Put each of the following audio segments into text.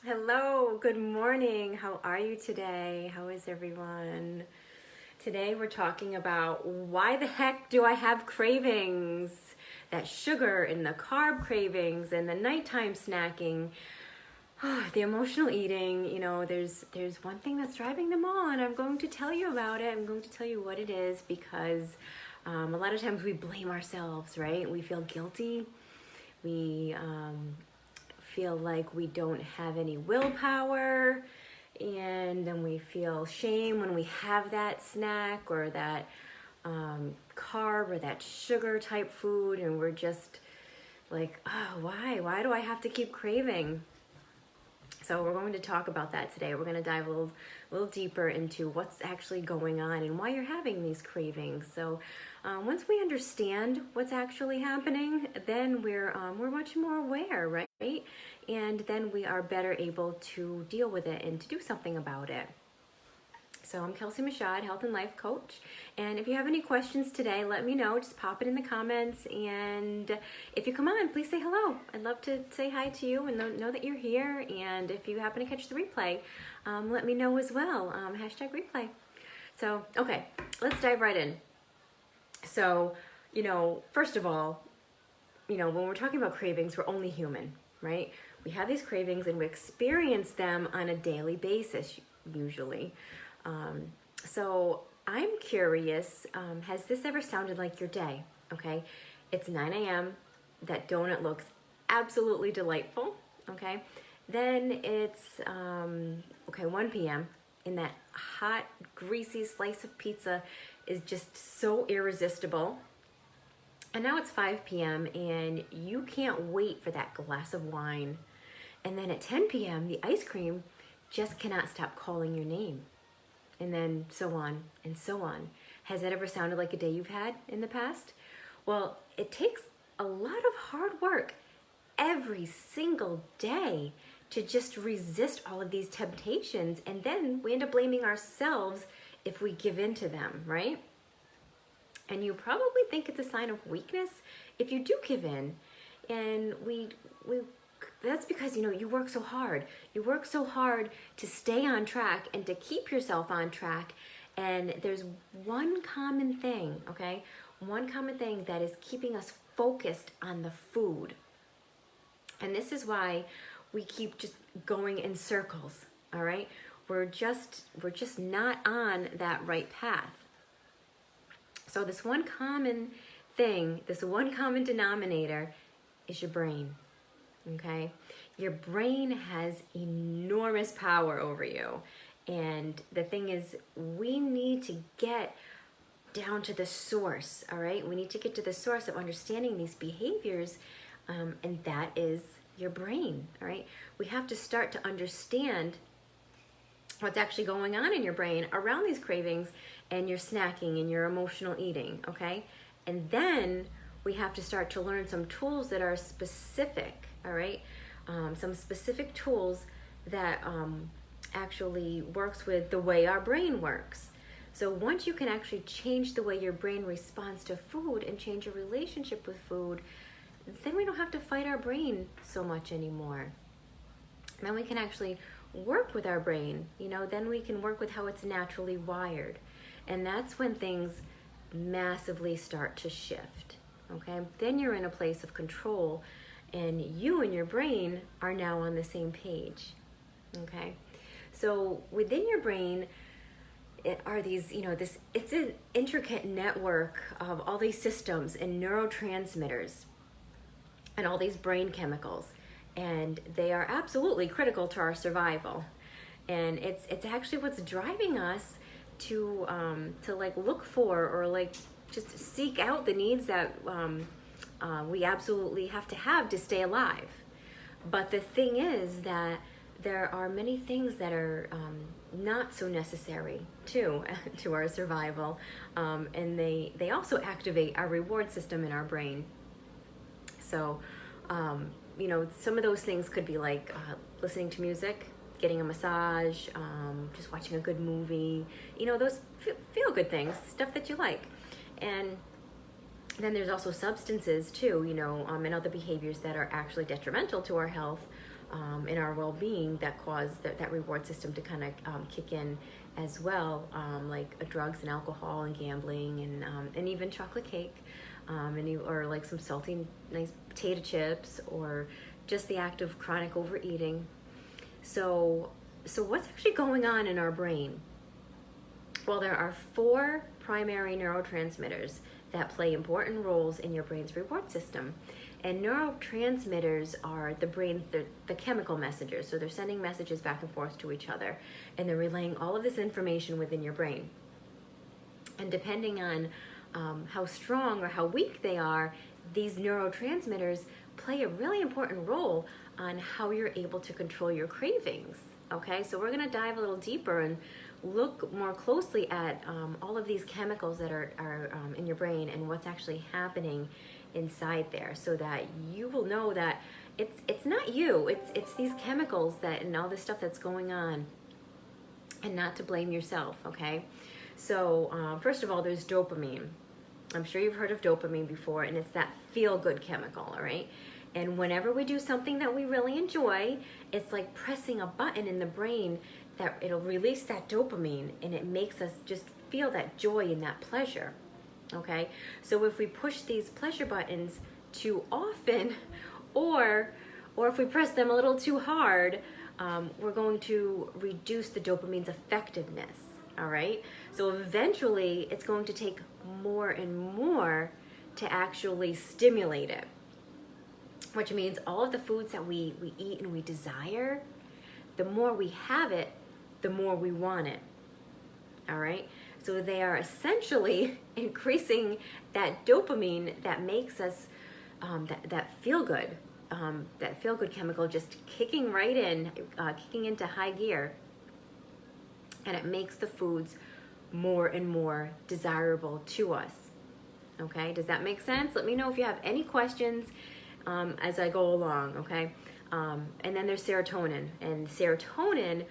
Hello, good morning. How are you today? How is everyone? Today we're talking about why the heck do I have cravings? That sugar and the carb cravings and the nighttime snacking, the emotional eating, there's one thing that's driving them all, and I'm going to tell you about it. I'm going to tell you what it is because a lot of times we blame ourselves, right? We feel guilty. We feel like we don't have any willpower, and then we feel shame when we have that snack or that carb or that sugar type food, and we're just like, oh, why do I have to keep craving? So we're going to talk about that today. We're going to dive a little deeper into what's actually going on and why you're having these cravings. So once we understand what's actually happening, then we're much more aware, right? And then we are better able to deal with it and to do something about it. So I'm Kelsie, Michaud, health and life coach. And if you have any questions today, let me know. Just pop it in the comments. And if you come on, please say hello. I'd love to say hi to you and know that you're here. And if you happen to catch the replay, let me know as well. Hashtag replay. So, okay, let's dive right in. So, first of all, when we're talking about cravings, we're only human, right? We have these cravings and we experience them on a daily basis, usually. So I'm curious, has this ever sounded like your day? Okay, it's 9 a.m. That donut looks absolutely delightful. Okay, then it's 1 p.m. and that hot, greasy slice of pizza is just so irresistible. And now it's 5 p.m. and you can't wait for that glass of wine. And then at 10 p.m., the ice cream just cannot stop calling your name. And then so on and so on. Has that ever sounded like a day you've had in the past? Well, it takes a lot of hard work every single day to just resist all of these temptations. And then we end up blaming ourselves if we give in to them, right? And you probably think it's a sign of weakness if you do give in. And that's because, you work so hard. You work so hard to stay on track and to keep yourself on track. And there's one common thing, okay? One common thing that is keeping us focused on the food. And this is why we keep just going in circles, all right? We're just not on that right path. So this one common thing, this one common denominator is your brain. Okay, your brain has enormous power over you. And the thing is, we need to get down to the source, all right? We need to get to the source of understanding these behaviors, and that is your brain, all right? We have to start to understand what's actually going on in your brain around these cravings and your snacking and your emotional eating, okay? And then we have to start to learn some tools that are specific, all right? Some specific tools that actually works with the way our brain works. So once you can actually change the way your brain responds to food and change your relationship with food, then we don't have to fight our brain so much anymore. Then we can actually work with our brain, then we can work with how it's naturally wired. And that's when things massively start to shift, okay? Then you're in a place of control and you and your brain are now on the same page, okay? So within your brain, it are these, it's an intricate network of all these systems and neurotransmitters and all these brain chemicals. And they are absolutely critical to our survival. And it's actually what's driving us to look for or just seek out the needs that we absolutely have to stay alive. But the thing is that there are many things that are not so necessary to our survival, and they also activate our reward system in our brain. So, some of those things could be like listening to music, getting a massage, just watching a good movie, those feel good things, stuff that you like. And then there's also substances too, and other behaviors that are actually detrimental to our health, in our well-being that cause that reward system to kind of kick in as well, like drugs and alcohol and gambling and even chocolate cake, or like some salty, nice potato chips, or just the act of chronic overeating. So what's actually going on in our brain? Well, there are 4 primary neurotransmitters that play important roles in your brain's reward system. And neurotransmitters are the brain's, the chemical messengers. So they're sending messages back and forth to each other, and they're relaying all of this information within your brain. And depending on how strong or how weak they are, these neurotransmitters play a really important role on how you're able to control your cravings. Okay, so we're going to dive a little deeper and look more closely at all of these chemicals that are in your brain and what's actually happening inside there, so that you will know that it's not you, it's these chemicals that and all this stuff that's going on, and not to blame yourself. Okay, so first of all, there's dopamine. I'm sure you've heard of dopamine before, and it's that feel-good chemical, all right? And whenever we do something that we really enjoy, it's like pressing a button in the brain that it'll release that dopamine, and it makes us just feel that joy and that pleasure. Okay, so if we push these pleasure buttons too often, or if we press them a little too hard, we're going to reduce the dopamine's effectiveness. All right, so eventually it's going to take more and more to actually stimulate it, which means all of the foods that we eat and we desire, the more we have it, the more we want it. All right, so they are essentially increasing that dopamine that makes us that feel good chemical just kicking right in, kicking into high gear, and it makes the foods more and more desirable to us. Okay, does that make sense? Let me know if you have any questions as I go along. Okay, and then there's serotonin, and serotonin,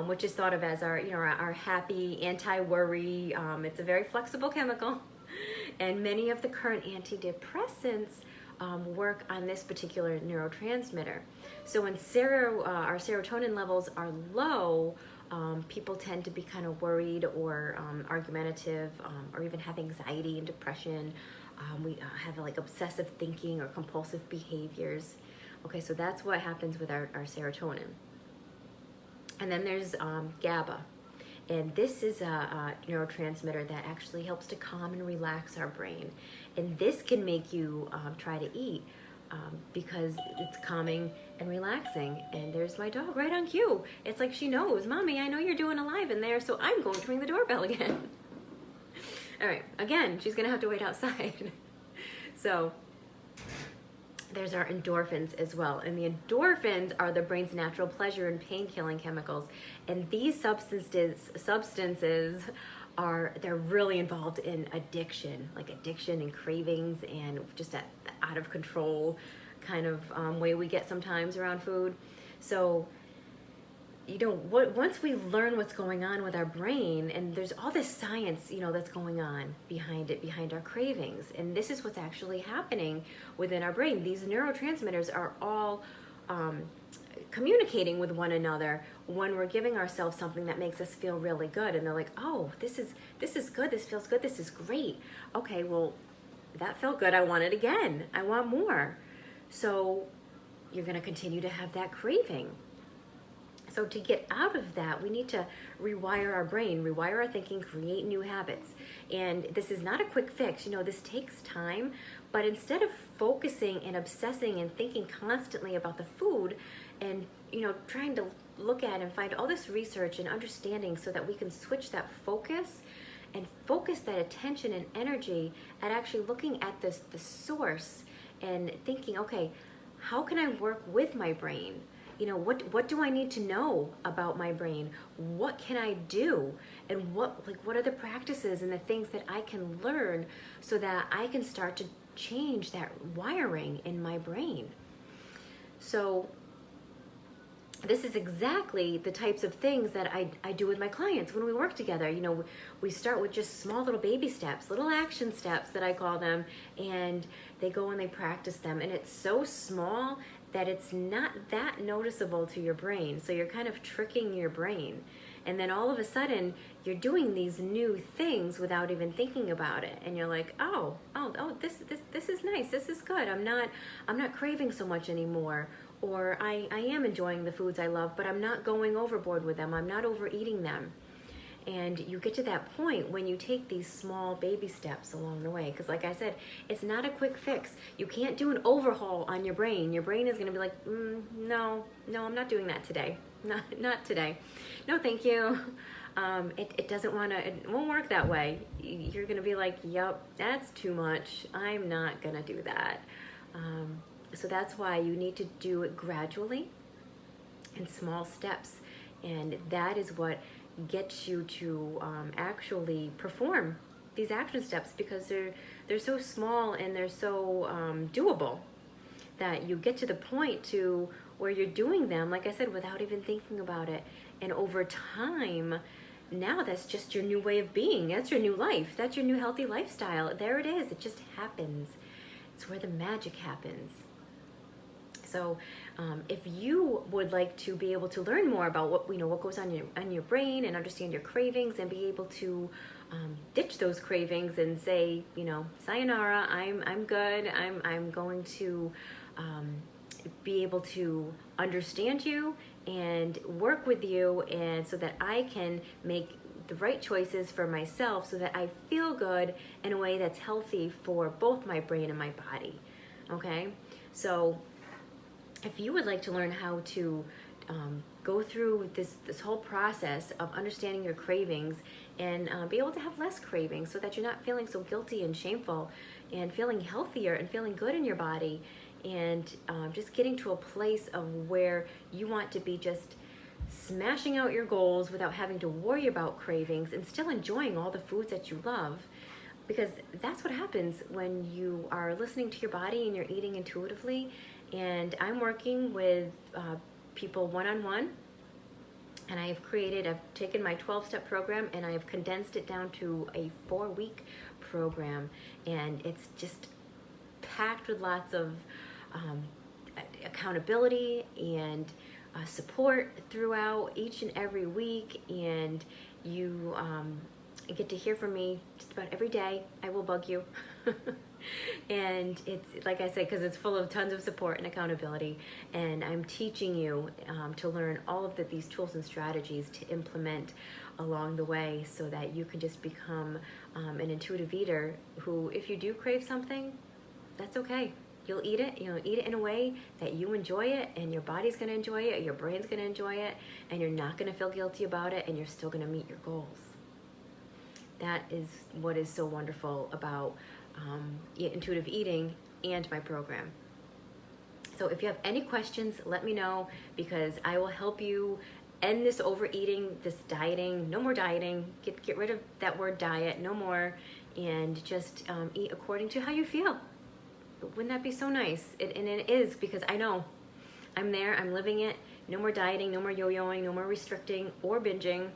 which is thought of as our happy, anti-worry. It's a very flexible chemical, and many of the current antidepressants work on this particular neurotransmitter. So when our serotonin levels are low, people tend to be kind of worried or argumentative, or even have anxiety and depression. We have like obsessive thinking or compulsive behaviors. Okay, so that's what happens with our serotonin. And then there's GABA. And this is a neurotransmitter that actually helps to calm and relax our brain. And this can make you try to eat because it's calming and relaxing. And there's my dog right on cue. It's like she knows, Mommy, I know you're doing a live in there, so I'm going to ring the doorbell again. All right, again, she's going to have to wait outside. So there's our endorphins as well. And the endorphins are the brain's natural pleasure and pain-killing chemicals. And these substances they're really involved in addiction and cravings, and just that out of control kind of way we get sometimes around food. So, once we learn what's going on with our brain, and there's all this science, that's going on behind our cravings, and this is what's actually happening within our brain. These neurotransmitters are all communicating with one another when we're giving ourselves something that makes us feel really good, and they're like, oh, this is good, this feels good, this is great. Okay, well, that felt good, I want it again, I want more. So you're going to continue to have that craving. So to get out of that, we need to rewire our brain, rewire our thinking, create new habits. And this is not a quick fix. This takes time. But instead of focusing and obsessing and thinking constantly about the food and, trying to look at and find all this research and understanding so that we can switch that focus and focus that attention and energy at actually looking at the source and thinking, okay, how can I work with my brain? What do I need to know about my brain? What can I do? And what are the practices and the things that I can learn so that I can start to change that wiring in my brain? So this is exactly the types of things that I do with my clients when we work together. We start with just small little baby steps, little action steps that I call them, and they go and they practice them. And it's so small that it's not that noticeable to your brain. So you're kind of tricking your brain. And then all of a sudden, you're doing these new things without even thinking about it. And you're like, oh, this is nice. This is good. I'm not craving so much anymore. Or I am enjoying the foods I love, but I'm not going overboard with them. I'm not overeating them. And you get to that point when you take these small baby steps along the way. Because like I said, it's not a quick fix. You can't do an overhaul on your brain. Your brain is going to be like, no, I'm not doing that today. Not today. No, thank you. It doesn't want to, it won't work that way. You're going to be like, yep, that's too much. I'm not going to do that. So that's why you need to do it gradually in small steps. And that is what gets you to actually perform these action steps, because they're so small and they're so doable that you get to the point to where you're doing them, like I said, without even thinking about it. And over time, now that's just your new way of being. That's your new life. That's your new healthy lifestyle. There it is. It just happens. It's where the magic happens. So if you would like to be able to learn more about what goes on in your brain and understand your cravings and be able to ditch those cravings and say, sayonara, I'm good. I'm going to be able to understand you and work with you, and so that I can make the right choices for myself so that I feel good in a way that's healthy for both my brain and my body. Okay? So if you would like to learn how to go through this whole process of understanding your cravings and be able to have less cravings so that you're not feeling so guilty and shameful, and feeling healthier and feeling good in your body, and just getting to a place of where you want to be just smashing out your goals without having to worry about cravings and still enjoying all the foods that you love. Because that's what happens when you are listening to your body and you're eating intuitively. And I'm working with people one-on-one, and I've taken my 12-step program and I have condensed it down to a 4-week program, and it's just packed with lots of accountability and support throughout each and every week. And you get to hear from me just about every day. I will bug you. And it's, like I said, because it's full of tons of support and accountability, and I'm teaching you to learn all of these tools and strategies to implement along the way, so that you can just become an intuitive eater who, if you do crave something, that's okay. You'll eat it. Eat it in a way that you enjoy it, and your body's going to enjoy it, your brain's going to enjoy it, and you're not going to feel guilty about it, and you're still going to meet your goals. That is what is so wonderful about intuitive eating and my program. So if you have any questions, let me know, because I will help you end this overeating, this dieting. No more dieting. Get rid of that word diet. No more. And just eat according to how you feel. Wouldn't that be so nice? And it is, because I know I'm there. I'm living it. No more dieting. No more yo-yoing. No more restricting or binging.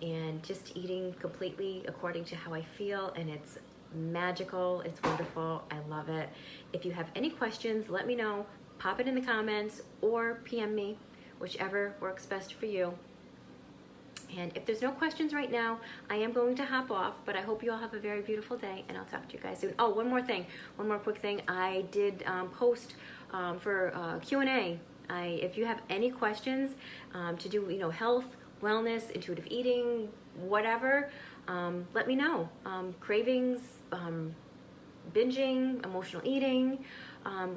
And just eating completely according to how I feel. And it's magical. It's wonderful. I love it. If you have any questions, let me know. Pop it in the comments or PM me, whichever works best for you. And if there's no questions right now, I am going to hop off, but I hope you all have a very beautiful day, and I'll talk to you guys soon. Oh, one more quick thing. I did post for Q&A. If you have any questions to do, health, wellness, intuitive eating, whatever, let me know. Cravings, binging, emotional eating,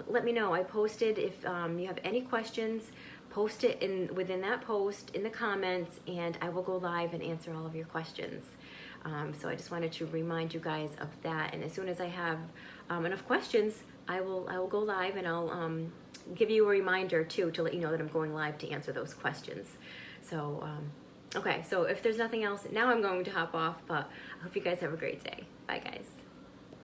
let me know. I posted. If you have any questions, post it within that post in the comments, and I will go live and answer all of your questions. So I just wanted to remind you guys of that. And as soon as I have enough questions, I will go live, and I'll give you a reminder too, to let you know that I'm going live to answer those questions. So okay, so if there's nothing else, now I'm going to hop off, but I hope you guys have a great day. Bye, guys.